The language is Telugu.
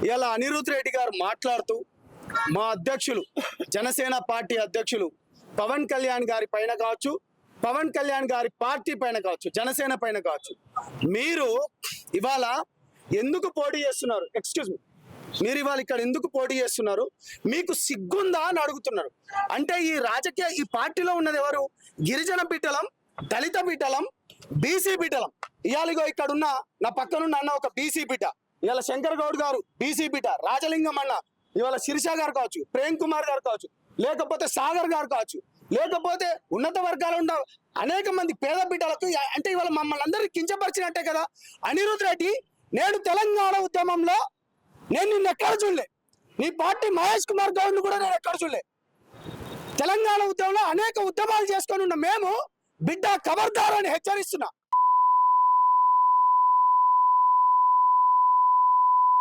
ఇలా అనిరుద్ రెడ్డి గారు మాట్లాడుతూ మా అధ్యక్షులు జనసేన పార్టీ అధ్యక్షులు పవన్ కళ్యాణ్ గారి పైన కావచ్చు, పవన్ కళ్యాణ్ గారి పార్టీ పైన కావచ్చు, జనసేన పైన కావచ్చు, మీరు ఇవాళ ఎందుకు పోటీ చేస్తున్నారు? ఎక్స్క్యూజ్ మీ, మీరు ఇవాళ ఇక్కడ ఎందుకు పోటీ చేస్తున్నారు? మీకు సిగ్గుందా అని అడుగుతున్నారు. అంటే ఈ పార్టీలో ఉన్నది ఎవరు? గిరిజన బిడ్డలం, దళిత బిడ్డలం, బీసీ బిడ్డలం. ఇవాళ ఇక్కడ ఉన్న నా పక్కనున్న అన్న ఒక బీసీ బిడ్డ, ఇవాళ శంకర్ గౌడ్ గారు బీసీ బిడ్డ, రాజలింగం అన్న, ఇవాళ శిరీష గారు కావచ్చు, ప్రేమ్ కుమార్ గారు కావచ్చు, లేకపోతే సాగర్ గారు కావచ్చు, లేకపోతే ఉన్నత వర్గాలు ఉన్న అనేక మంది పేద బిడ్డలకు, అంటే ఇవాళ మమ్మల్ని అందరినీ కించపరిచినట్టే కదా. అనిరుద్ రెడ్డి, నేను తెలంగాణ ఉద్యమంలో నేను నిన్ను ఎక్కడ చూడలే, నీ పార్టీ మహేష్ కుమార్ గౌడ్ను కూడా నేను ఎక్కడ చూడలే. తెలంగాణ ఉద్యమంలో అనేక ఉద్యమాలు చేసుకొని ఉన్న మేము బిడ్డ ఖబర్దార్ అని హెచ్చరిస్తున్నా.